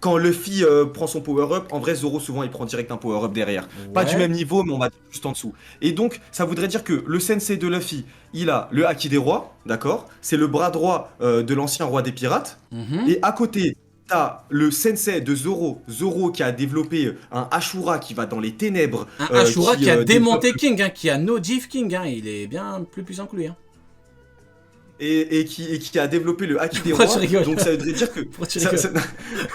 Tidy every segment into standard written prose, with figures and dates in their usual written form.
quand Luffy prend son power-up, en vrai, Zoro, souvent, il prend direct un power-up derrière. Pas du Ouais. même niveau, mais on va dire juste en dessous. Et donc, ça voudrait dire que le sensei de Luffy, il a le Haki des rois, d'accord? C'est le bras droit de l'ancien roi des pirates. Mhm. Et à côté, t'as le sensei de Zoro, Zoro qui a développé un Ashura qui va dans les ténèbres, Un Ashura qui a développe démonté King, hein, qui a no diff King, hein, il est bien plus puissant que lui. Hein. et qui a développé le Haki des Pourquoi tu rois. rigoles? Donc ça voudrait dire que Pourquoi tu ça, rigoles? ça- ça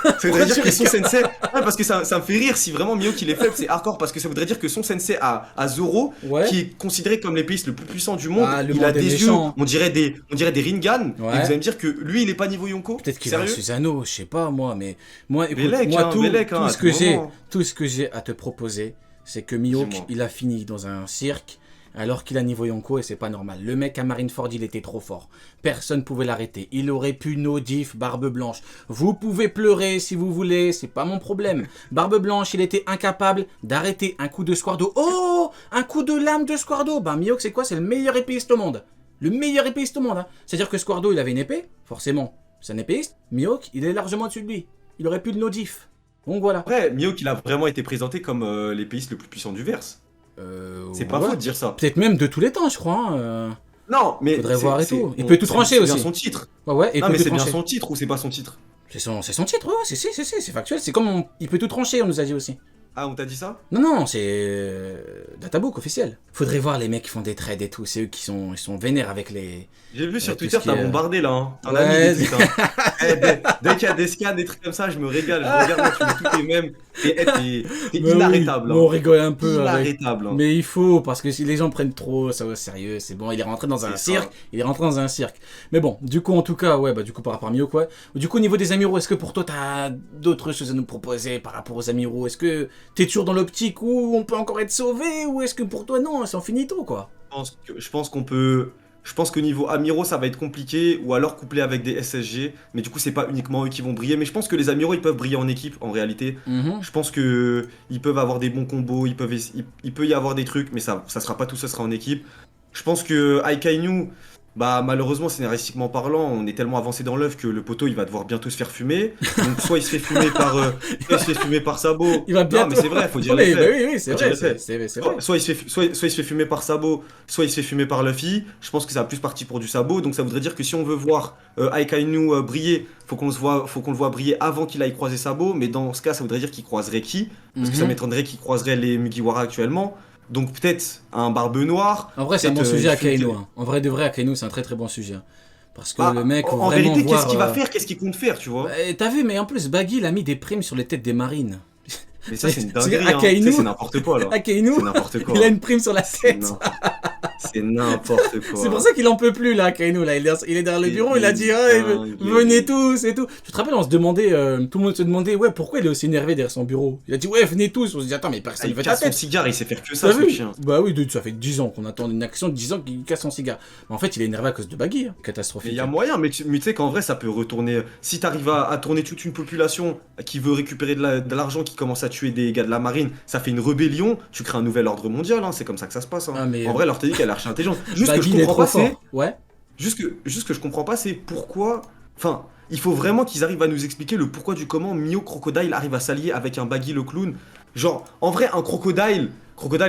Pourquoi voudrait dire tu que son rigoles? sensei, ouais, parce que ça me fait rire si vraiment Mihawk il est faible, c'est hardcore parce que ça voudrait dire que son sensei à Zoro, Ouais. qui est considéré comme l'épéiste le plus puissant du monde, Ah, le il a monde est des yeux, méchant. on dirait des Rinnegan, et vous Ouais. allez me dire que lui il est pas niveau Yonko? Peut-être qu'il a un Sérieux? Susanoo, je sais pas moi, mais moi, écoute, Bellec, moi hein, tout, Bellec, hein, tout à ce tout que j'ai, moment. tout ce que j'ai à te proposer, c'est que Mihawk, Dis-moi. il a fini dans un cirque, alors qu'il a niveau Yonko et c'est pas normal. Le mec à Marineford, il était trop fort. Personne pouvait l'arrêter. Il aurait pu no diff, Barbe Blanche. Vous pouvez pleurer si vous voulez, c'est pas mon problème. Barbe Blanche, il était incapable d'arrêter un coup de Squardo. Oh, un coup de lame de Squardo. Ben Mihawk, c'est quoi? C'est le meilleur épéiste au monde. Le meilleur épéiste au monde. Hein. C'est-à-dire que Squardo, il avait une épée, forcément. C'est un épéiste. Mihawk, il est largement au-dessus de lui. Il aurait pu le no diff. Donc voilà. Après, Mihawk il a vraiment été présenté comme l'épéiste le plus puissant du verse. C'est pas Ouais. faux de dire ça. Peut-être même de tous les temps, je crois. Hein. Non, mais Faudrait voir et tout. Il bon, peut tout trancher c'est aussi. bien son titre. Ouais, ouais, il Non, peut mais tout c'est bien trancher. son titre ou c'est pas son titre? C'est son titre, ouais, c'est factuel. C'est comme il peut tout trancher, on nous a dit aussi. Ah, on t'a dit ça? Non, non, c'est Databook officiel. Faudrait voir les mecs qui font des trades et tout. C'est eux ils sont vénères avec les. J'ai vu sur tout Twitter, ce qui t'as est- bombardé là. Hein. T'en Ouais, as mis des tweets. Hein. Dès qu'il y a des scans, des trucs comme ça, je me régale. Je regarde, là, tu mets tous les mêmes. T'es Bah inarrêtable. oui, on Hein. rigole un peu avec. Inarrêtable. Hein. Mais il faut, parce que si les gens prennent trop ça au sérieux, c'est bon, il est rentré dans un C'est cirque, ça. il est rentré dans un cirque. Mais bon, du coup, en tout cas, ouais, bah du coup, par rapport à Mio, quoi. Du coup, au niveau des Amiraux, est-ce que pour toi, t'as d'autres choses à nous proposer par rapport aux Amiraux? Est-ce que t'es toujours dans l'optique où on peut encore être sauvé, ou est-ce que pour toi, non, c'est en finito, quoi? Je pense qu'on peut. Je pense que niveau Amiraux, ça va être compliqué, ou alors couplé avec des SSG. Mais du coup, c'est pas uniquement eux qui vont briller. Mais je pense que les Amiraux, ils peuvent briller en équipe, en réalité. Mhm. Je pense que ils peuvent avoir des bons combos, il peut y avoir des trucs, mais ça sera pas tout, ça sera en équipe. Je pense que Aikainu, bah malheureusement scénaristiquement parlant, on est tellement avancé dans l'œuf que le poteau il va devoir bientôt se faire fumer. Donc soit il se fait fumer soit il se fait fumer par Sabo. Il va Non bientôt. mais c'est vrai, faut dire Oui, les bah faits. oui, oui, c'est Faut vrai, dire les faits. c'est vrai. Soit il se fait fumer par Sabo, soit il se fait fumer par Luffy. Je pense que ça va plus partir pour du Sabo. Donc ça voudrait dire que si on veut voir Aikainu briller, faut qu'on le voit briller avant qu'il aille croiser Sabo. Mais dans ce cas, ça voudrait dire qu'il croiserait qui? Parce que ça Mhm. m'étonnerait qu'il croiserait les Mugiwara actuellement. Donc peut-être un Barbe Noire. En vrai, c'est un bon peut-être, sujet, il faut Akainu. que- Hein. En vrai de vrai, Akainu, c'est un très très bon sujet. Hein. Parce que Bah, le mec, faut en vraiment réalité, voir. qu'est-ce qu'il va faire? Qu'est-ce qu'il compte faire, tu vois? Bah, t'as vu, mais en plus, Baggy, il a mis des primes sur les têtes des marines. Mais ça, c'est une c'est dinguerie, hein. Akainu. Tu sais, c'est n'importe quoi, là. Akainu, C'est n'importe quoi. il a une prime sur la C'est tête. n'im- c'est n'importe quoi. C'est pour ça qu'il en peut plus, là, Akainu. Là. Il est derrière le C'est bureau, il a dit une venez dinguerie. tous et tout. Tu te rappelles, on se demandait, tout le monde se demandait, ouais, pourquoi il est aussi énervé derrière son bureau. Il a dit, ouais, venez tous. On se dit, attends, mais Ah, personne ne il veut ta casse son tête. cigare, il sait faire que ça, T'as ce vu? chien. Bah oui, dude, ça fait 10 ans qu'on attend une action de 10 ans qu'il casse son cigare. Mais en fait, il est énervé à cause de Baggy. Hein. Mais Catastrophique. il y a moyen, mais tu sais qu'en vrai, ça peut retourner. Si t'arrives à tourner toute une population qui veut récupérer de l'argent, qui commence à tuer des gars de la marine, ça fait une rébellion, tu crées un nouvel ordre mondial, hein. C'est comme ça que ça se passe. Hein. Ah, mais En vrai, leur technique, elle est archi intelligente. Juste que Baggy, je il est comprends trop pas, fort. Ouais. juste que je comprends pas, c'est pourquoi. Enfin, il faut vraiment qu'ils arrivent à nous expliquer le pourquoi du comment Mio Crocodile arrive à s'allier avec un Baggy le clown. Genre, en vrai, un Crocodile,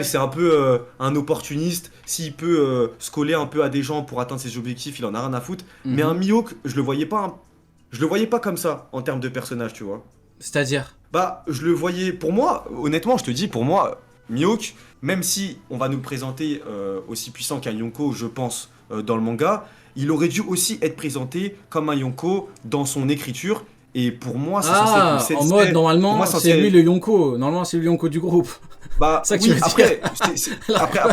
c'est un peu un opportuniste. S'il peut se coller un peu à des gens pour atteindre ses objectifs, il en a rien à foutre. Mais Mhm. un Mihawk, je le voyais pas comme ça en termes de personnage, tu vois. C'est-à-dire. Bah, je le voyais. Pour moi, honnêtement, je te dis, pour moi, Mihawk, même si on va nous le présenter aussi puissant qu'un Yonko, je pense, dans le manga, il aurait dû aussi être présenté comme un Yonko dans son écriture. Et pour moi, c'est censé être Ah, le sensei. en mode, Pour normalement, moi, c'est censé lui être- le Yonko. Normalement, c'est lui le Yonko du groupe. Bah, ça que oui, tu veux après,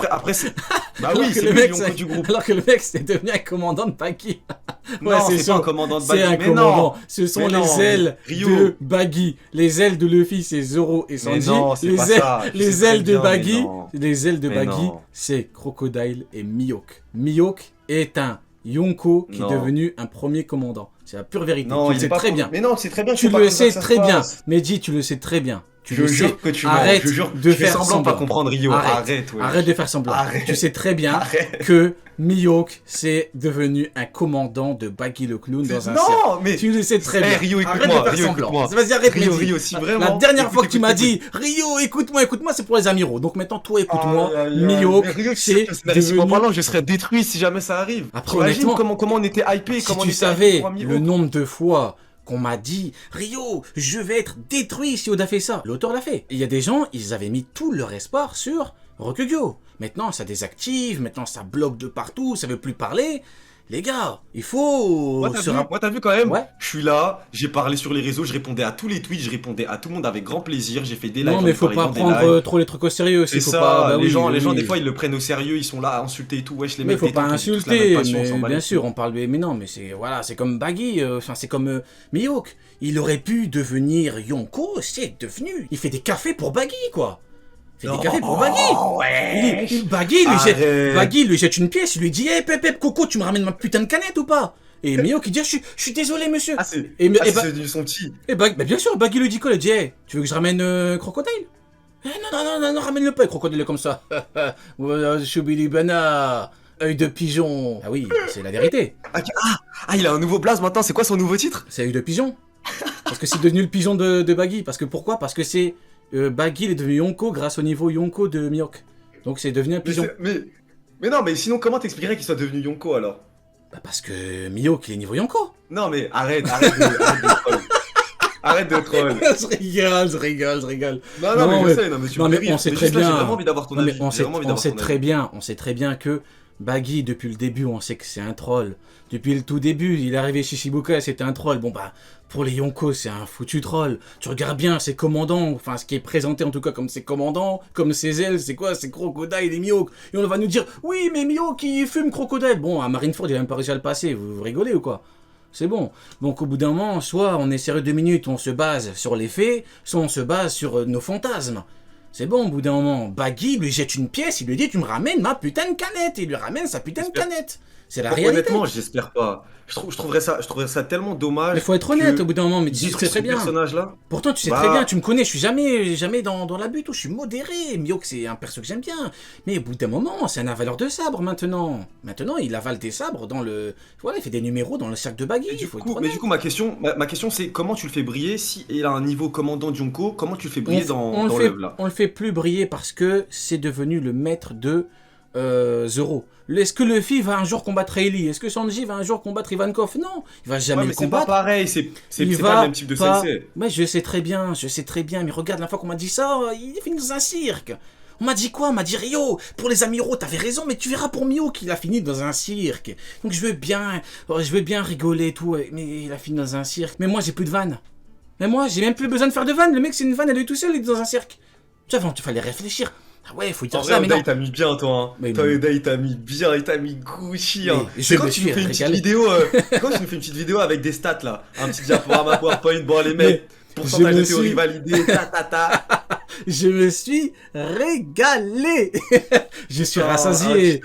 après, c'est. Bah Alors oui, que c'est le lui le mec, Yonko c'est- du groupe. Alors que le mec, c'est devenu un commandant de Baggy. Non, c'est pas sûr. un commandant de C'est un Baggy, mais commandant. non. Ce sont Mais les non, ailes Ryo. de Baggy. Les ailes de Luffy, c'est Zoro et Mais Sanji. non, c'est les pas ailes, ça. Je les sais très ailes de bien, mais Baggy, non. les ailes de Mais Baggy, non. c'est Crocodile et Mihawk. Mihawk est un Yonko qui est Non. devenu un premier commandant. C'est la pure vérité. Non, tu il le est sais pas très con- bien. Mais non, c'est très bien. que Tu c'est pas le comme ça sais que ça se très bien. passe. Mehdi, tu le sais très bien. Tu Je le sais. jure que tu mens. Arrête Je jure, de tu fais faire semblant de pas semblant. comprendre Rio. Arrête. Arrête, ouais. Arrête de faire semblant. Arrête. Tu sais très bien Arrête. que Mihawk, c'est devenu un commandant de Baggy le Clown dans un cirque. Non, mais. Tu le sais très Eh, bien. Rio, Arrête écoute-moi, de faire Rio, semblant. écoute-moi. Vas-y, arrête, Rio, Mehdi. Rio, si La vraiment. dernière Écoute, fois que tu écoute, m'as écoute. dit Rio, écoute-moi, c'est pour les amiraux. Donc maintenant, toi, écoute-moi. Aïe, aïe, aïe. Mihawk, Mais Rio, c'est scénaristiquement devenu... parlant, je serais détruit si jamais ça arrive. Après, T'imagines honnêtement, comment on était hypé, Si comment on tu était hypé savais pour un Mihawk. le nombre de fois qu'on m'a dit Rio, je vais être détruit si Oda fait ça. L'auteur l'a fait. Et il y a des gens, ils avaient mis tout leur espoir sur Rokugyo. Maintenant, ça désactive, maintenant ça bloque de partout, ça veut plus parler. Les gars, il faut Moi, t'as vu quand même, Ouais. je suis là, j'ai parlé sur les réseaux, je répondais à tous les tweets, je répondais à tout le monde avec grand plaisir, j'ai fait des lives. Non, mais j'en faut ai pas parlé dans prendre des lives. trop les trucs au sérieux. C'est faut ça, pas... bah les oui, gens, oui, les gens oui. des fois ils le prennent au sérieux, ils sont là à insulter et tout, wesh les Mais mecs. faut pas détente, tous la insulter, même passion, on s'en mais bat bien les sûr, couilles. on parle de... Mais non, mais c'est voilà, c'est comme Baggy, enfin c'est comme Mihawk. Il aurait pu devenir Yonko, c'est devenu. Il fait des cafés pour Baggy, quoi. Il fait des cafés pour Baggy. Ouais. Baggy lui jette une pièce, il lui dit, hey Pep, Coco, tu me ramènes ma putain de canette ou pas? Et Mihawk il dit, je suis désolé monsieur. Ah c'est Et son petit. bah, bien sûr, Baggy lui dit quoi? Il dit, hey, tu veux que je ramène Crocodile? Eh, non, ramène-le pas, Crocodile est comme ça. Choubilibana, œil de pigeon. Ah oui, c'est la vérité. Ah il a un nouveau blaze maintenant, c'est quoi son nouveau titre? C'est œil de pigeon. Parce que c'est devenu le pigeon de Baggy. Parce que pourquoi? Parce que c'est Baggy il est devenu Yonko grâce au niveau Yonko de Mihawk. Donc c'est devenu un pigeon. Mais non, mais sinon comment t'expliquerais qu'il soit devenu Yonko alors? Bah parce que Mihawk il est niveau Yonko. Non mais arrête de troll. Arrête de troll. je rigole. Non, mais je sais, mais tu non, me mais fais rire. on sait Mais très juste là, bien. j'ai vraiment envie d'avoir ton Non, mais avis. on J'ai sait, vraiment envie on d'avoir sait ton très avis. bien, on sait très bien que Baggy, depuis le début, on sait que c'est un troll. Depuis le tout début, il est arrivé chez Shichibukai, c'était un troll. Bon bah, pour les Yonko, c'est un foutu troll. Tu regardes bien ses commandants, enfin ce qui est présenté en tout cas comme ses commandants, comme ses ailes, c'est quoi? C'est Crocodile et Mihawk. Et on va nous dire, oui mais Mihawk il fume Crocodile. Bon, à Marineford, il a même pas réussi à le passer, vous rigolez ou quoi? C'est bon. Donc au bout d'un moment, soit on est sérieux 2 minutes, on se base sur les faits, soit on se base sur nos fantasmes. C'est bon, au bout d'un moment, Baggy lui jette une pièce, il lui dit tu me ramènes ma putain de canette, il lui ramène sa putain de canette. C'est la réalité. Honnêtement, j'espère pas. Je trouverais ça tellement dommage. Mais faut être honnête au bout d'un moment, mais tu sais très bien. Personnage-là. Pourtant, tu sais très bien, tu me connais, je suis jamais dans la butte, je suis modéré. Mihawk, c'est un perso que j'aime bien. Mais au bout d'un moment, c'est un avaleur de sabres maintenant. Maintenant, il avale des sabres dans le. Voilà, il fait des numéros dans le cercle de Baggy. Mais du coup, ma question c'est comment tu le fais briller si il a un niveau commandant Junko, comment tu le fais briller dans l'œuvre là? On le fait plus briller parce que c'est devenu le maître de Zoro. Est-ce que Luffy va un jour combattre Rayleigh? Est-ce que Sanji va un jour combattre Ivankov? Non, il va jamais le combattre. C'est pas pareil, c'est pas le même type de sensei. Mais je sais très bien, mais regarde, la fois qu'on m'a dit ça, il est fini dans un cirque. On m'a dit quoi? On m'a dit Rio, pour les amiraux, t'avais raison, mais tu verras pour Mihawk qu'il a fini dans un cirque. Donc je veux bien rigoler et tout, mais il a fini dans un cirque. Mais moi, j'ai plus de vannes. Mais moi, j'ai même plus besoin de faire de vannes. Le mec, c'est une vanne, elle est tout seul, il est dans un cirque. Tu vois, il fallait réfléchir. Ah ouais, faut dire ça, mais non. Il t'a mis bien, toi. Mais toi, il t'a mis bien, il t'a mis Gucci. Hein. C'est quand tu nous fais une petite vidéo, quand tu nous fais une petite vidéo avec des stats là, un petit diaporama PowerPoint, bon les mecs, pourcentage de théorie validée, Je me suis régalé. Je suis rassasié.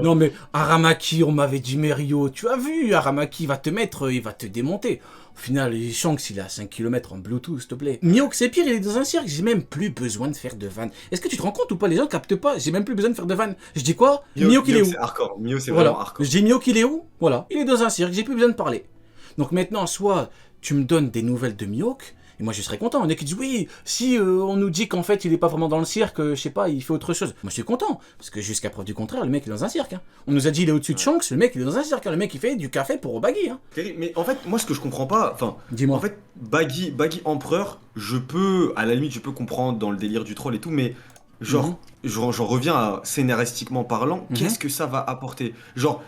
Non mais Aramaki, on m'avait dit mais Rio, tu as vu, Aramaki va te mettre, il va te démonter. Au final, Shanks, il est à 5 km en Bluetooth, s'il te plaît. Mihawk, c'est pire, il est dans un cirque, j'ai même plus besoin de faire de vannes. Est-ce que tu te rends compte ou pas? Les gens captent pas, j'ai même plus besoin de faire de vannes. Je dis quoi? Mihawk, il est où? C'est hardcore, Mihawk, c'est voilà. vraiment hardcore. Je dis Mihawk, il est où? Voilà, il est dans un cirque, j'ai plus besoin de parler. Donc maintenant, soit tu me donnes des nouvelles de Mihawk, et moi je serais content. On est qui dit oui, si on nous dit qu'en fait il est pas vraiment dans le cirque, je sais pas, il fait autre chose. Moi je suis content, parce que jusqu'à preuve du contraire, le mec il est dans un cirque. Hein. On nous a dit il est au-dessus de Shanks, le mec il est dans un cirque. Hein. Le mec il fait du café pour Baggy. Hein. Mais en fait, moi ce que je comprends pas, dis-moi. En fait, Baggy Empereur, à la limite je peux comprendre dans le délire du troll et tout, mais genre, j'en reviens à scénaristiquement parlant, qu'est-ce que ça va apporter? Genre,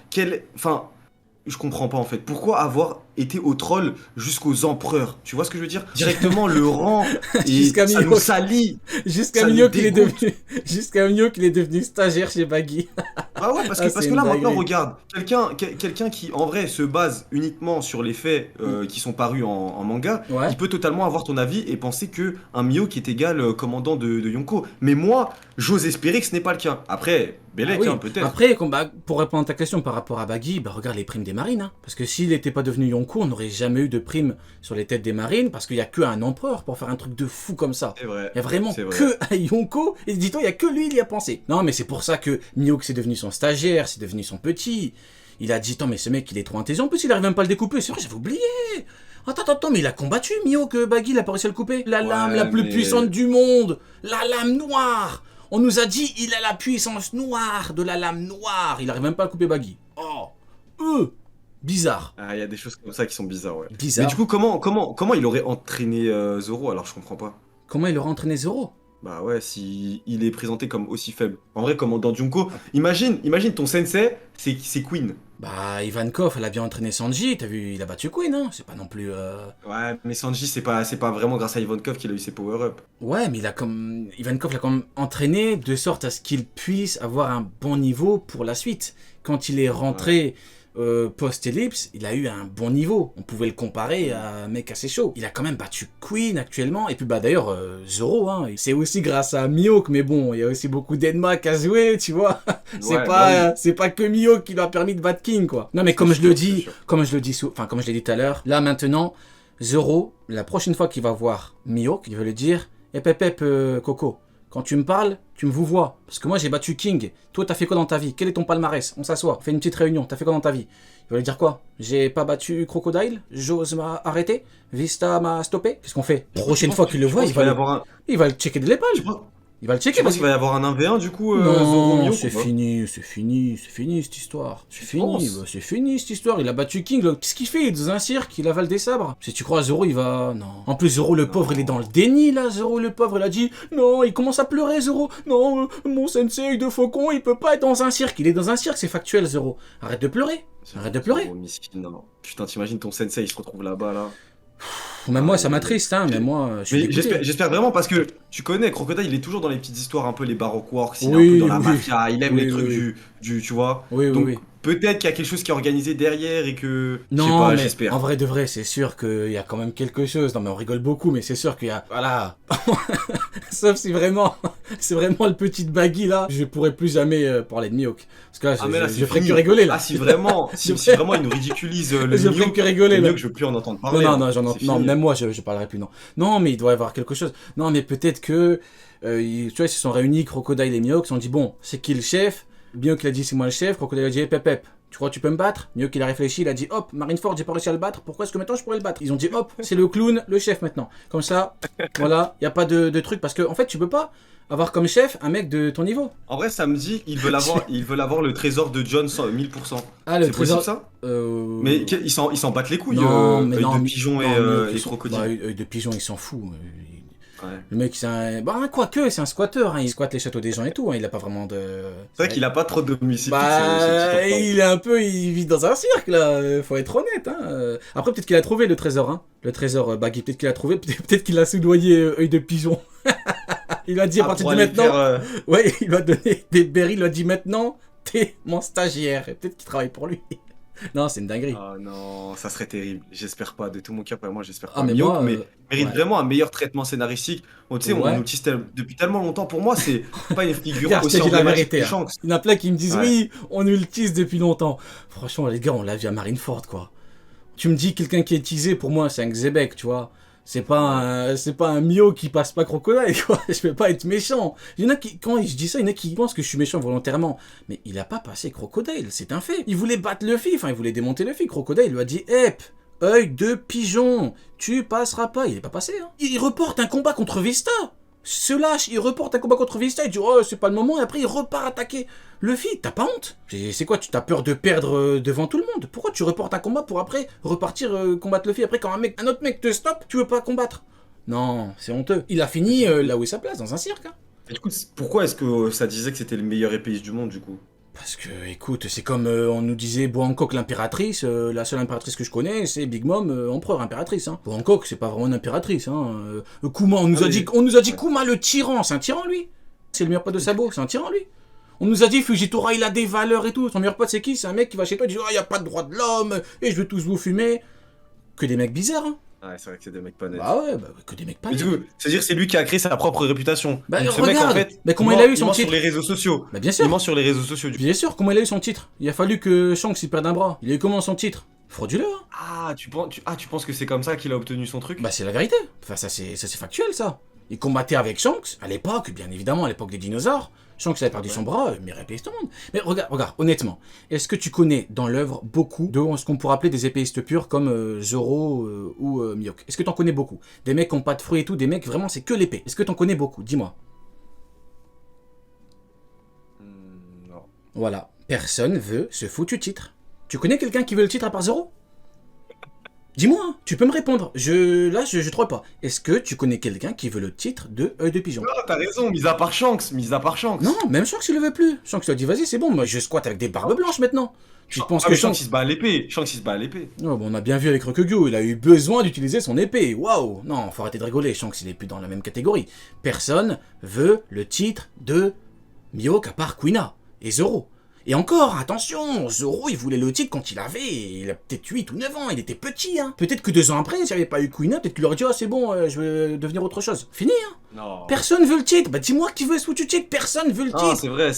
je comprends pas en fait. Pourquoi avoir été au troll jusqu'aux empereurs? Tu vois ce que je veux dire? Directement le rang et ça nous salit. Jusqu'à Mihawk qu'il est devenu stagiaire chez Baggy. Ah ouais, parce que là maintenant regarde, quelqu'un qui en vrai se base uniquement sur les faits qui sont parus en manga, il peut totalement avoir ton avis et penser que un Mihawk est égal commandant de Yonko. Mais moi, j'ose espérer que ce n'est pas le cas. Après, Belek, peut-être. Après, pour répondre à ta question par rapport à Baggy, regarde les primes des marines. Hein. Parce que s'il n'était pas devenu Yonko, Yonko, on n'aurait jamais eu de prime sur les têtes des marines parce qu'il n'y a qu'un empereur pour faire un truc de fou comme ça. C'est vrai. Il y a vraiment C'est vrai. que un Yonko, et dis-toi, il n'y a que lui, il y a pensé. Non, mais c'est pour ça que Mihawk, c'est devenu son stagiaire, c'est devenu son petit. Il a dit, attends, mais ce mec, il est trop intelligent. En plus, il arrive même pas à le découper. C'est vrai, j'avais oublié. Attends, mais il a combattu Mihawk, Baggy, il a pas réussi à le couper. La lame la plus puissante du monde. La lame noire. On nous a dit, il a la puissance noire de la lame noire. Il arrive même pas à le couper, Baggy. Oh, bizarre. Ah, il y a des choses comme ça qui sont bizarres, ouais. Bizarre. Mais du coup, comment il aurait entraîné Zoro alors je comprends pas. Comment il aura entraîné Zoro? Bah ouais, si il est présenté comme aussi faible. En vrai, comme dans Junko, imagine ton sensei, c'est Queen. Bah, Ivankov, elle a bien entraîné Sanji, t'as vu, il a battu Queen, hein. C'est pas non plus... Ouais, mais Sanji, c'est pas vraiment grâce à Ivankov qu'il a eu ses power-up. Ouais, mais Ivankov l'a quand même entraîné de sorte à ce qu'il puisse avoir un bon niveau pour la suite. Quand il est rentré post-ellipse, il a eu un bon niveau. On pouvait le comparer à un mec assez chaud. Il a quand même battu Queen actuellement. Et puis bah d'ailleurs, Zoro, hein, c'est aussi grâce à Mihawk, mais bon, il y a aussi beaucoup d'Enma à jouer, tu vois. C'est pas que Mihawk qui lui a permis de battre King, quoi. Non mais comme je le dis tout à l'heure, là maintenant, Zoro, la prochaine fois qu'il va voir Mihawk, il va lui dire Coco, quand tu me parles, tu me vous vois. Parce que moi, j'ai battu King. Toi, t'as fait quoi dans ta vie? Quel est ton palmarès? On s'assoit, on fait une petite réunion. T'as fait quoi dans ta vie? Il va lui dire quoi? J'ai pas battu Crocodile? Jose m'a arrêté? Vista m'a stoppé? Qu'est-ce qu'on fait? Prochaine fois qu'il le voit, il va le checker de l'épaule. Il va le checker. Tu penses qu'il va y avoir un 1v1 du coup Zoro Non, Mihawk, c'est ou pas fini cette histoire. C'est fini cette histoire. Il a battu King. Qu'est-ce qu'il fait? Il est dans un cirque, il avale des sabres. Si tu crois à Zoro, il va... Non. En plus, Zoro le pauvre, il est dans le déni là. Zoro le pauvre, il a dit... Non, il commence à pleurer, Zoro. Non, mon sensei de faucon, il peut pas être dans un cirque. Il est dans un cirque, c'est factuel, Zoro. Arrête de pleurer. Arrête de pleurer. Zoro miskin, non. Putain, t'imagines ton sensei, il se retrouve là-bas, là. Même moi, ça m'attriste, hein, mais moi, je suis dégoûté. J'espère vraiment parce que tu connais, Crocodile, il est toujours dans les petites histoires un peu les baroque works, il est Oui, un peu dans la oui. mafia, il aime Oui, les trucs oui. tu vois. Oui, Donc oui. peut-être qu'il y a quelque chose qui est organisé derrière et que... je sais Non, pas, mais j'espère. en vrai de vrai, c'est sûr qu'il y a quand même quelque chose. Non, mais on rigole beaucoup, mais c'est sûr qu'il y a... Voilà. Sauf si vraiment... c'est vraiment le petit Baggy, là. Je pourrais plus jamais parler de Mihawk. Parce que là, Ah mais là je c'est ferais fini. que rigoler, là. Ah si vraiment, si vraiment il nous ridiculise le Je ferais Mihawk, que rigoler, là. je veux plus en entendre parler. Non, hein. non, C'est non, fini. même moi, je parlerai plus, non. Non, mais il doit y avoir quelque chose. Non, mais peut-être que... tu vois, ils se sont réunis, Crocodile et Mihawk, ils se sont dit, bon, c'est qui le chef? Mihawk, il a dit, c'est moi le chef. Crocodile a dit, pep. Tu crois que tu peux me battre? Mihawk, il a réfléchi, il a dit, hop, Marineford, j'ai pas réussi à le battre. Pourquoi est-ce que maintenant je pourrais le battre? Ils ont dit, hop, c'est le clown, le chef maintenant. Comme ça, voilà, y a pas de truc. Parce que, en fait, tu peux pas avoir comme chef un mec de ton niveau. En vrai ça me dit, ils veulent avoir le trésor de John 1000%. Ah, le C'est trésor... possible ça? Mais ils s'en battent les couilles, Non, mais Œil non, de pigeon mais- et crocodile. Bah, Œil de pigeon, il s'en fout. Ouais. Le mec, c'est un... Bah, quoique, c'est un squatter, hein. Il squatte les châteaux des gens et tout, hein. Il a pas vraiment de... C'est vrai qu'il a pas trop de domicile. Bah, il est un peu... Il vit dans un cirque, là. Faut être honnête, hein. Après, peut-être qu'il a trouvé le trésor, hein. Le trésor Baggy, peut-être qu'il a trouvé. Peut-être qu'il a soudoyé Œil de pigeon. Il lui a dit à partir de maintenant... Ouais, il lui a donné des berries, il lui a dit maintenant, t'es mon stagiaire. Et peut-être qu'il travaille pour lui. Non, c'est une dinguerie. Ah non, ça serait terrible. J'espère pas. De tout mon cœur, vraiment, j'espère pas. Ah, mais Mihawk moi, mérite ouais. vraiment un meilleur traitement scénaristique. Tu sais, on Ouais. nous tease depuis tellement longtemps. Pour moi, c'est pas une figure Regarde, je aussi te dis la emblématique vérité, que hein. Shanks. Il y en a plein qui me disent, Ouais. oui, on nous le tease depuis longtemps. Franchement, les gars, on l'a vu à Marineford, quoi. Tu me dis quelqu'un qui est teasé, pour moi, c'est un Xebec, tu vois. C'est pas un Mio qui passe pas Crocodile, quoi. Je peux pas être méchant. Il y en a qui, quand je dis ça, il y en a qui pensent que je suis méchant volontairement. Mais il a pas passé Crocodile, c'est un fait. Il voulait battre Luffy, enfin, il voulait démonter Luffy. Crocodile, il lui a dit, Hep, œil de pigeon, tu passeras pas. Il est pas passé, hein. Il reporte un combat contre Vista. Se lâche, il reporte un combat contre Vista, il dit oh c'est pas le moment, et après il repart attaquer Luffy. T'as pas honte? C'est quoi, tu t'as peur de perdre devant tout le monde? Pourquoi tu reportes un combat pour après repartir combattre Luffy? Après quand un autre mec te stoppe, tu veux pas combattre? Non, c'est honteux. Il a fini là où est sa place, dans un cirque, hein. Et du coup, pourquoi est-ce que ça disait que c'était le meilleur épéiste du monde, du coup? Parce que, écoute, c'est comme on nous disait Hancock l'impératrice, la seule impératrice que je connais, c'est Big Mom, empereur impératrice. Hein. Hancock, c'est pas vraiment une impératrice. Hein. Kuma, on nous a dit Kuma le tyran, c'est un tyran lui. C'est le meilleur pote de Sabo, c'est un tyran lui. On nous a dit Fujitora il a des valeurs et tout. Son meilleur pote c'est qui? C'est un mec qui va chez toi et dit oh y a pas de droit de l'homme et je veux tous vous fumer. Que des mecs bizarres, hein. Ouais, c'est vrai que c'est des mecs pas nets. Bah ouais, que des mecs pas Mais nets. du coup, c'est-à-dire c'est lui qui a créé sa propre réputation. Bah Donc, ce regarde, mec, en fait, mais comment il a eu son ment titre? sur les réseaux sociaux. Bah bien sûr. Il ment sur les réseaux sociaux, du coup. Bien sûr, comment il a eu son titre? Il a fallu que Shanks il perde un bras. Il a eu comment son titre? Frauduleux, hein. Tu penses que c'est comme ça qu'il a obtenu son truc? Bah c'est la vérité. Enfin ça c'est factuel ça. Il combattait avec Shanks, à l'époque, bien évidemment, à l'époque des dinosaures. Shanks avait perdu son bras, mais épéiste au monde. Mais regarde, honnêtement, est-ce que tu connais dans l'œuvre beaucoup de ce qu'on pourrait appeler des épéistes purs comme Zoro ou Mihawk? Est-ce que t'en connais beaucoup? Des mecs qui n'ont pas de fruits et tout, des mecs vraiment c'est que l'épée. Est-ce que t'en connais beaucoup? Dis-moi. Non. Voilà, personne veut ce foutu titre. Tu connais quelqu'un qui veut le titre à part Zoro? Dis-moi, hein, tu peux me répondre. Je trouve pas. Est-ce que tu connais quelqu'un qui veut le titre de œil de pigeon? Ah, t'as raison, mis à part Shanks, mis à part Shanks. Non, même Shanks il le veut plus. Shanks il a dit vas-y c'est bon, moi je squatte avec des barbes blanches maintenant. Tu penses que mais Shanks il se bat à l'épée. Shanks il se bat à l'épée. Oh, bon, on a bien vu avec Rokugyu, il a eu besoin d'utiliser son épée. Waouh. Non, faut arrêter de rigoler, Shanks il est plus dans la même catégorie. Personne veut le titre de Mihawk à part Kuina et Zoro. Et encore, attention, Zoro il voulait le titre quand il a peut-être 8 ou 9 ans, il était petit, hein. Peut-être que 2 ans après, s'il n'y avait pas eu Kuina, peut-être qu'il aurait dit, oh c'est bon, je vais devenir autre chose. Fini, hein. Non. Personne veut le titre, bah dis-moi qui veut ce foutu titre, personne veut le Ah, titre.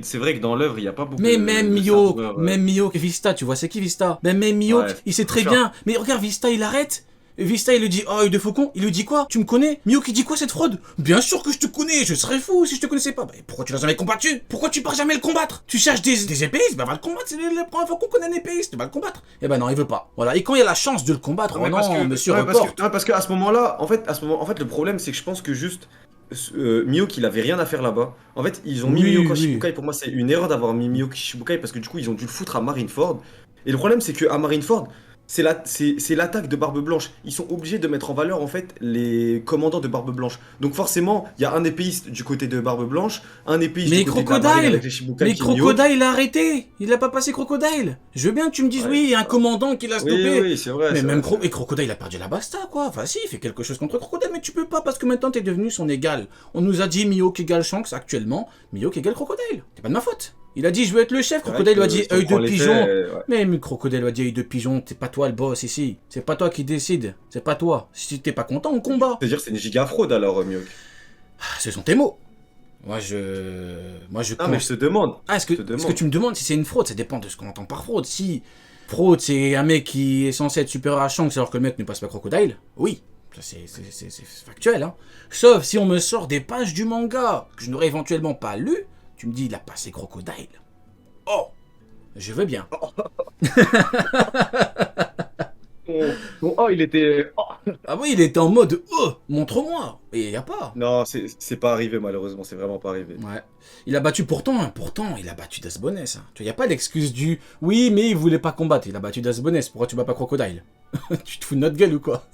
c'est vrai que dans l'œuvre, il n'y a pas beaucoup Mais de... même de Mihawk, serveurs, même Mihawk et Vista, tu vois c'est qui Vista? Ben même Mihawk, Ouais, il sait très sûr. bien. Mais regarde, Vista il arrête. Et Vista il lui dit, oh œil de faucon, il lui dit quoi? Tu me connais? Mihawk il dit quoi cette fraude? Bien sûr que je te connais, je serais fou si je te connaissais pas. Bah, pourquoi tu l'as jamais combattu? Pourquoi tu pars jamais le combattre? Tu cherches des épéistes, bah va le combattre, c'est la première fois qu'on connaît un épéiste, va le combattre. Eh ben non, il veut pas. Voilà, et quand il y a la chance de le combattre, oh non, monsieur reporte. Parce qu'à ce moment-là, en fait, le problème, c'est que je pense que juste Mihawk, il avait rien à faire là-bas. En fait, ils ont mis Oui, Mihawk en oui. Shichibukai. Pour moi, c'est une erreur d'avoir mis Mihawk Shichibukai parce que du coup, ils ont dû le foutre à Marineford. Et le problème, c'est que à Marineford, c'est l'attaque de Barbe Blanche. Ils sont obligés de mettre en valeur en fait les commandants de Barbe Blanche. Donc forcément, il y a un épéiste du côté de Barbe Blanche, un épéiste Mais du côté de la marine Crocodile, avec les Shichibukai mais qui est Mihawk. Crocodile il a arrêté. Il a pas passé Crocodile. Je veux bien que tu me dises, Ouais. oui, il y a un commandant qui l'a stoppé. Oui, c'est vrai. Mais c'est même vrai, c'est vrai. Et Crocodile a perdu la basta quoi. Enfin si, il fait quelque chose contre Crocodile, mais tu peux pas parce que maintenant t'es devenu son égal. On nous a dit Mihawk égale Shanks actuellement, Mihawk égale Crocodile. C'est pas de ma faute. Il a dit je veux être le chef, C'est vrai Crocodile lui a que dit si on œil prend de les pigeon. faits, ouais. Mais Crocodile lui a dit œil de pigeon, c'est pas toi le boss ici. C'est pas toi qui décide. C'est pas toi. Si t'es pas content, on combat. C'est-à-dire que c'est une giga fraude alors, Mihawk. Ce sont tes mots. Moi je Non, mais je te demande. Ah, est-ce que, Je te est-ce que demande. tu me demandes si c'est une fraude? Ça dépend de ce qu'on entend par fraude. Si fraude, c'est un mec qui est censé être supérieur à Shanks alors que le mec ne passe pas Crocodile, oui, ça c'est factuel. Hein. Sauf si on me sort des pages du manga que je n'aurais éventuellement pas lu, tu me dis il a passé Crocodile. Oh, je veux bien. Oh, il était. Oh. Ah oui, il était en mode oh, montre-moi. Et il n'y a pas. Non, c'est pas arrivé malheureusement, c'est vraiment pas arrivé. Ouais. Il a battu pourtant, il a battu Dasbones. Hein. Tu vois, il n'y a pas l'excuse du oui, mais il voulait pas combattre. Il a battu Dasbones. Pourquoi tu bats pas Crocodile? Tu te fous de notre gueule ou quoi?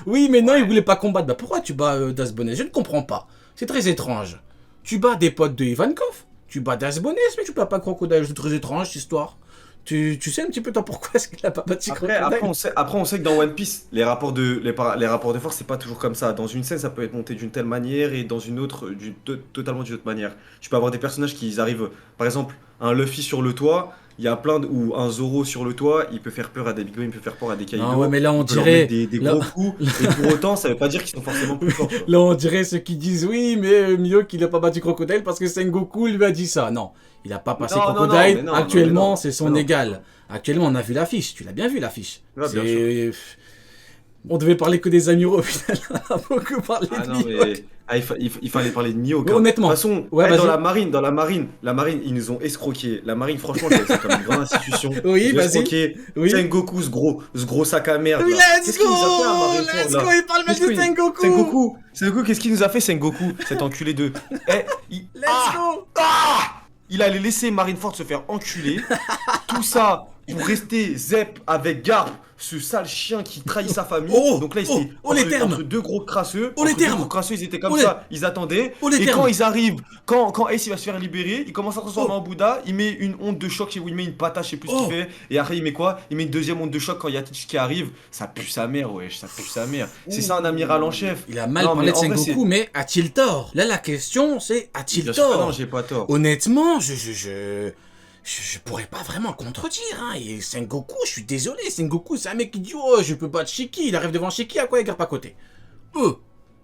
Oui, mais non, il voulait pas combattre. Bah pourquoi tu bats Dasbones? Je ne comprends pas. C'est très étrange. Tu bats des potes de Ivankov. Tu bats Dasbones, mais tu bats pas Crocodile. C'est très étrange cette histoire. Tu sais un petit peu toi pourquoi est-ce qu'il a pas battu Crocodile? Après, on sait que dans One Piece, les rapports de force, c'est pas toujours comme ça. Dans une scène, ça peut être monté d'une telle manière et dans une autre, totalement d'une autre manière. Tu peux avoir des personnages qui arrivent, par exemple, un Luffy sur le toit, il y a ou un Zoro sur le toit, il peut faire peur à des Big Mom, il peut faire peur à des Kaido. Non, ouais, mais là on il peut leur dirait. mettre des là- gros coups, et pour autant, ça veut pas dire qu'ils sont forcément plus forts. tu vois. Là, on dirait ceux qui disent oui, mais Mihawk il a pas battu Crocodile parce que Sengoku lui a dit ça. Non, il a pas passé Non, non, non, Crocodile. mais non, Actuellement, mais non, c'est son non. égal. Actuellement, on a vu l'affiche. Tu l'as bien vu l'affiche. Ouais, bien C'est- On devait parler que des amiraux au final. On a beaucoup parlé Ah de non, Mihawk. mais il fallait parler de Mihawk. Mais hein. honnêtement. De toute façon, Ouais, dans vas-y. la marine, ils nous ont escroqués. La marine, franchement, c'est comme une grande institution. Oui, Ils nous ont vas-y. escroqués. Oui. Sengoku, ce gros sac à merde. là. Let's Qu'est-ce qu'il nous a fait à go! Marineford, Let's là go! Il parle même Qu'est-ce de qu'il- Sengoku! Sengoku, qu'est-ce qu'il nous a fait, Sengoku, cet enculé de. Eh, Let's ah, go! il allait laisser Marineford se faire enculer. Tout ça pour rester Zep avec Garp, ce sale chien qui trahit sa famille. Oh, Donc là, ils oh, étaient oh, les termes. entre deux gros crasseux. Oh, les Entre deux termes. gros crasseux, ils étaient comme Oh, les- ça, ils attendaient. Oh, les Et termes. quand ils arrivent, quand Ace il va se faire libérer, il commence à se transformer Oh. en Bouddha, il met une onde de choc, où il met une patate, je sais plus ce Oh. qu'il fait. Et après, il met quoi? Il met une deuxième onde de choc quand il y a Teach qui arrive. Ça pue sa mère, wesh, ça pue sa mère. C'est ça un amiral en chef. Il a mal Non, parlé mais de en vrai, Sengoku, mais a-t-il tort? Là, la question, c'est a-t-il Bien sûr que tort? non, j'ai pas tort. Honnêtement, je pourrais pas vraiment contredire, hein. Et Sengoku, je suis désolé, Sengoku, c'est un mec qui dit oh, je peux battre Shiki. Il arrive devant Shiki, à quoi il garde pas à côté?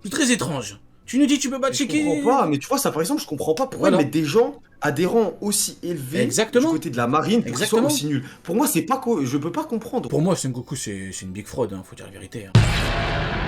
C'est très étrange. Tu nous dis tu peux battre Je Shiki? comprends pas, mais tu vois, ça par exemple, je comprends pas pourquoi Voilà. ils mettent des gens à des rangs aussi élevés Exactement. du côté de la marine pour qu'ils soient Exactement. aussi nuls. Pour moi, c'est pas je peux pas comprendre. Pour moi, Sengoku, c'est une big fraud, hein, faut dire la vérité. Hein.